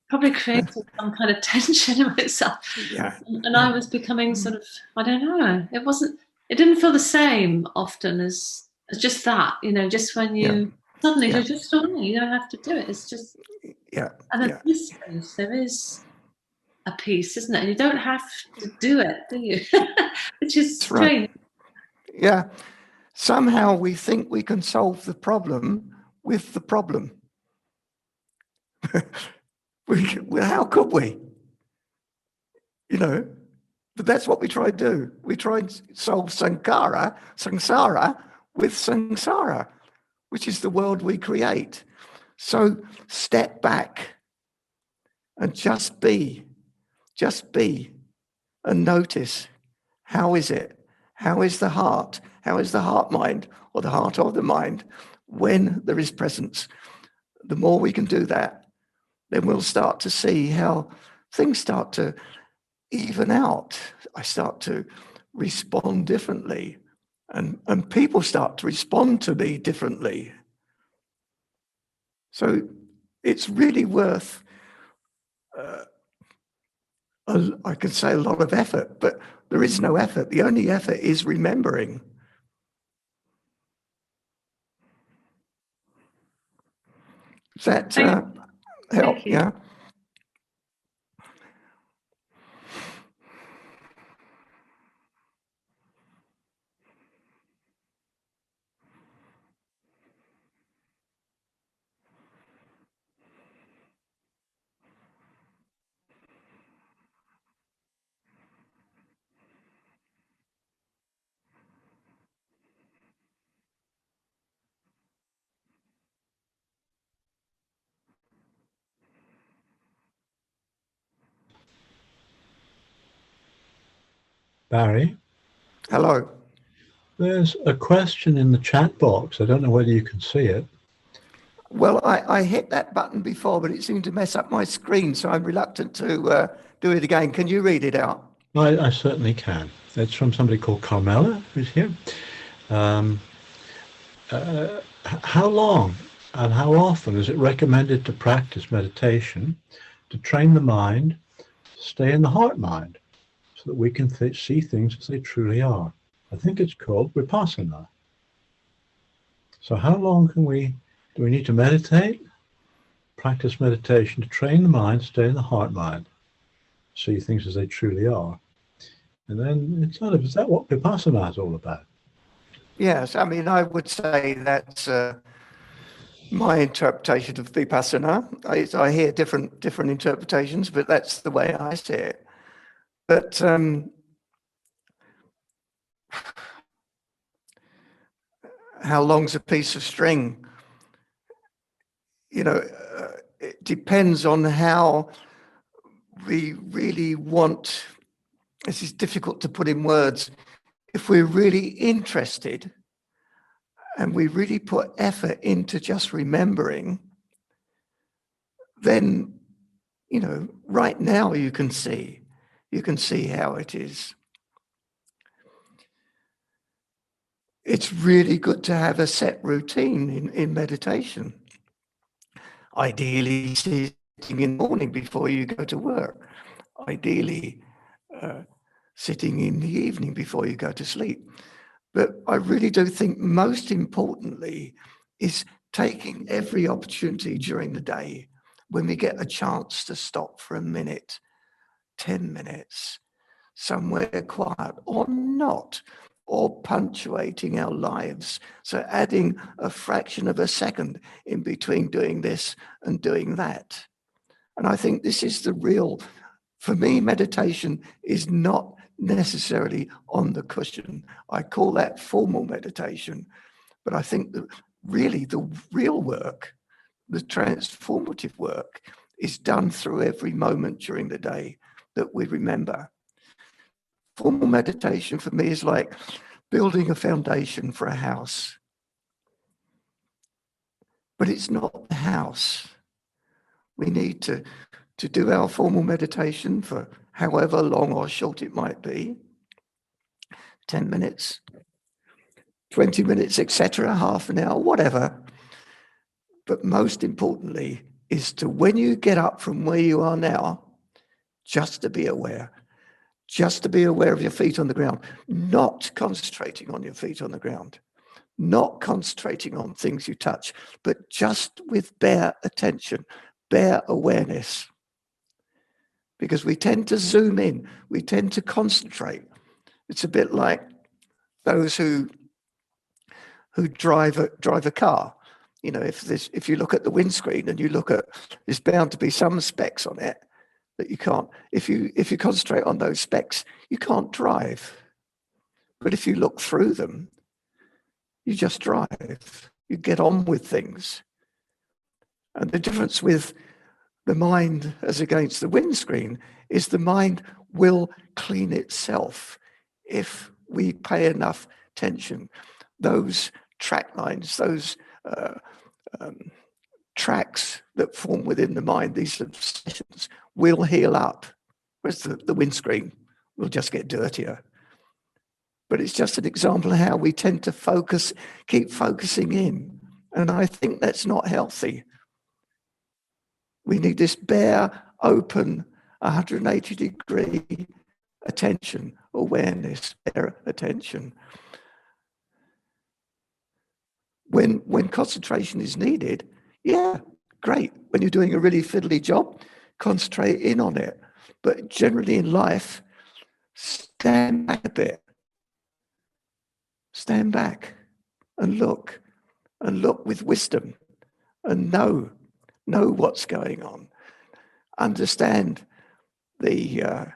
D: probably creating some kind of tension in myself.
B: Yeah.
D: And I was becoming sort of, I don't know, it didn't feel the same often as just that, just when you suddenly you're just on, you don't have to do it. It's just, and at this space, there is a peace, isn't it? And you don't have to do it, do you? Which is strange.
B: Right. Yeah. Somehow we think we can solve the problem with the problem. Well, how could we? But that's what we try to do. We try and solve samsara with samsara, which is the world we create. So step back and just be, and notice, how is it? How is the heart? How is the heart mind, or the heart of the mind, when there is presence? The more we can do that, then we'll start to see how things start to even out. I start to respond differently, and people start to respond to me differently. So it's really worth, I could say, a lot of effort, but there is no effort. The only effort is remembering. Does that help? Yeah.
A: Barry?
B: Hello.
A: There's a question in the chat box. I don't know whether you can see it.
B: Well, I hit that button before, but it seemed to mess up my screen, so I'm reluctant to do it again. Can you read it out?
A: I certainly can. It's from somebody called Carmela, who's here. How long and how often is it recommended to practice meditation to train the mind, stay in the heart mind, so that we can see things as they truly are? I think it's called vipassana. So how long do we need to meditate, practice meditation to train the mind, stay in the heart mind, see things as they truly are? And then it's sort of, is that what vipassana is all about?
B: Yes, I mean, I would say that's my interpretation of vipassana. I hear different interpretations, but that's the way I see it. But how long's a piece of string? It depends on how we really want. This is difficult to put in words. If we're really interested and we really put effort into just remembering, then, right now you can see how it is. It's really good to have a set routine in meditation. Ideally, sitting in the morning before you go to work. Ideally, sitting in the evening before you go to sleep. But I really do think most importantly is taking every opportunity during the day when we get a chance to stop for a minute, 10 minutes, somewhere quiet or not, or punctuating our lives. So adding a fraction of a second in between doing this and doing that. And I think this is the real, for me, meditation is not necessarily on the cushion. I call that formal meditation. But I think that really the real work, the transformative work, is done through every moment during the day that we remember. Formal meditation for me is like building a foundation for a house. But it's not the house. We need to do our formal meditation for however long or short it might be, 10 minutes, 20 minutes, etc., half an hour, whatever. But most importantly is to, when you get up from where you are now, just to be aware. Just to be aware of your feet on the ground, not concentrating on your feet on the ground, not concentrating on things you touch, but just with bare attention, bare awareness. Because we tend to zoom in, we tend to concentrate. It's a bit like those who drive a car. You know, if you look at the windscreen and you look at, there's bound to be some specks on it that you can't. If you concentrate on those specks, you can't drive. But if you look through them, you just drive. You get on with things. And the difference with the mind as against the windscreen is the mind will clean itself if we pay enough attention. Those track lines, those tracks that form within the mind, these obsessions, will heal up, whereas the windscreen will just get dirtier. But it's just an example of how we tend to keep focusing in. And I think that's not healthy. We need this bare, open, 180-degree attention, awareness, bare attention. When concentration is needed, yeah, great. When you're doing a really fiddly job, concentrate in on it. But generally in life, stand back a bit. Stand back and look with wisdom and know what's going on. Understand the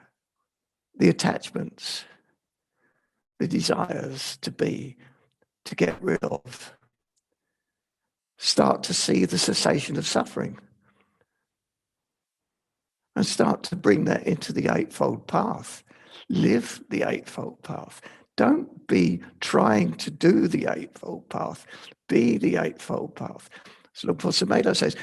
B: attachments, the desires to get rid of. Start to see the cessation of suffering and start to bring that into the Eightfold Path. Live the Eightfold Path. Don't be trying to do the Eightfold Path. Be the Eightfold Path. So Lord Sumedho says,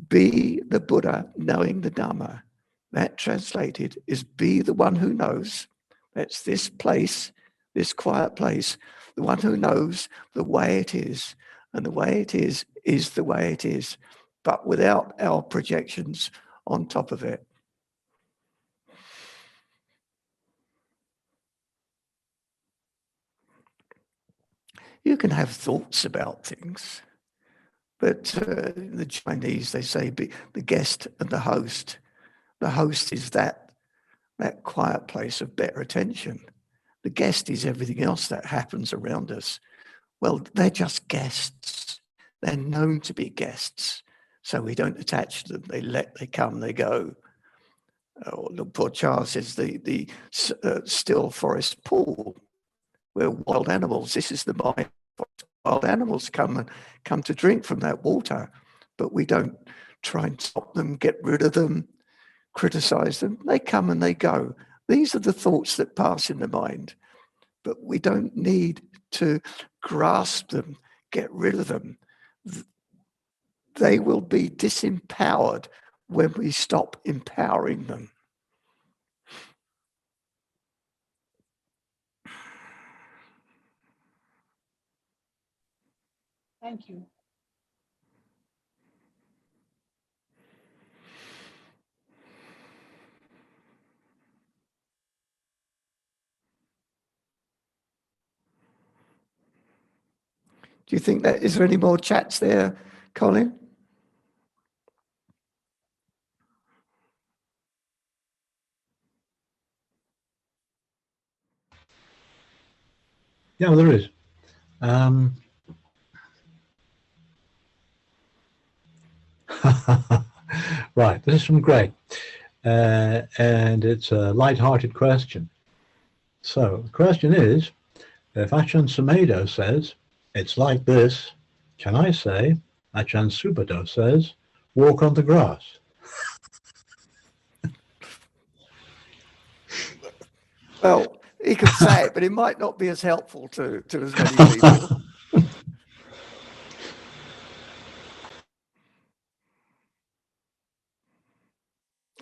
B: be the Buddha knowing the Dharma. That translated is be the one who knows. That's this place, this quiet place, the one who knows the way it is. And the way it is the way it is, but without our projections on top of it. You can have thoughts about things, but the Chinese, they say, be the guest and the host. The host is that quiet place of better attention. The guest is everything else that happens around us. Well, they're just guests. They're known to be guests, so we don't attach to them. They come, they go. Look, poor Charles says the still forest pool, where wild animals. This is the mind. Wild animals come to drink from that water, but we don't try and stop them, get rid of them, criticize them. They come and they go. These are the thoughts that pass in the mind, but we don't need to grasp them, get rid of them. They will be disempowered when we stop empowering them.
E: Thank you.
B: Do you think that, is there any more chats there, Colin?
A: Yeah, there is. Right, this is from Greg, and it's a light-hearted question. So the question is, if Ajahn Sumedho says, it's like this, can I say, Ajahn Subhaddo says, walk on the grass?
B: Well, He could say it, but it might not be as helpful to as many people.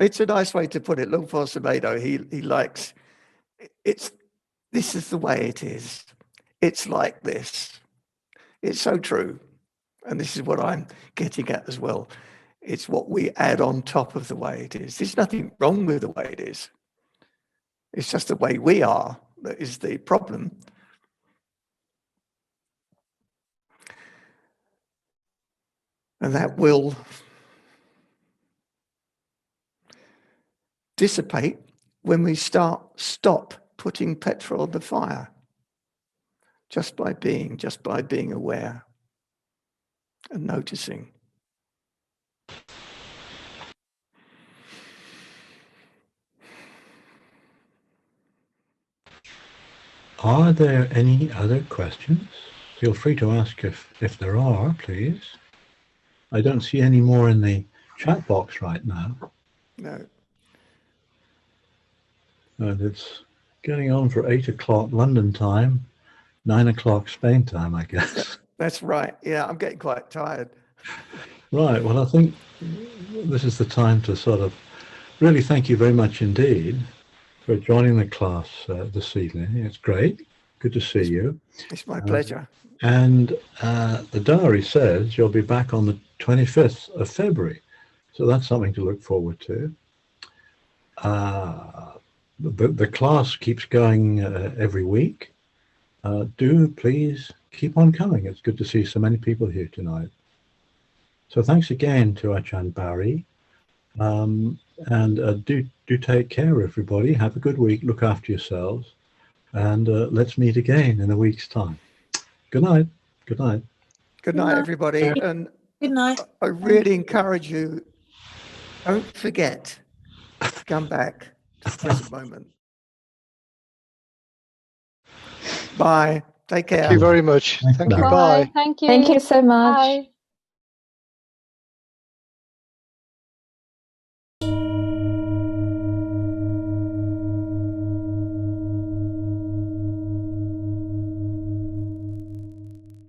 B: It's a nice way to put it. Luang Por Sumedho, he likes, this is the way it is. It's like this. It's so true. And this is what I'm getting at as well. It's what we add on top of the way it is. There's nothing wrong with the way it is. It's just the way we are that is the problem. And that will dissipate when we stop putting petrol on the fire. Just by being aware and noticing.
A: Are there any other questions? Feel free to ask if there are, please. I don't see any more in the chat box right now.
B: No.
A: And it's getting on for 8 o'clock London time, 9 o'clock Spain time, I guess.
B: That's right. Yeah, I'm getting quite tired.
A: Right. Well, I think this is the time to sort of really thank you very much indeed for joining the class this evening. It's great. Good to see you.
B: It's my pleasure.
A: And the diary says you'll be back on the 25th of February. So that's something to look forward to. The class keeps going every week. Do please keep on coming. It's good to see so many people here tonight. So thanks again to Ajahn Barry. And do take care, everybody. Have a good week. Look after yourselves. And let's meet again in a week's time. Good night. Good night.
B: Good night, everybody. And
E: Good night.
B: I really encourage you, don't forget to come back to the present moment. Bye. Take care.
F: Thank you very much. Thank you. Bye.
G: Thank you. Thank you so much. Bye.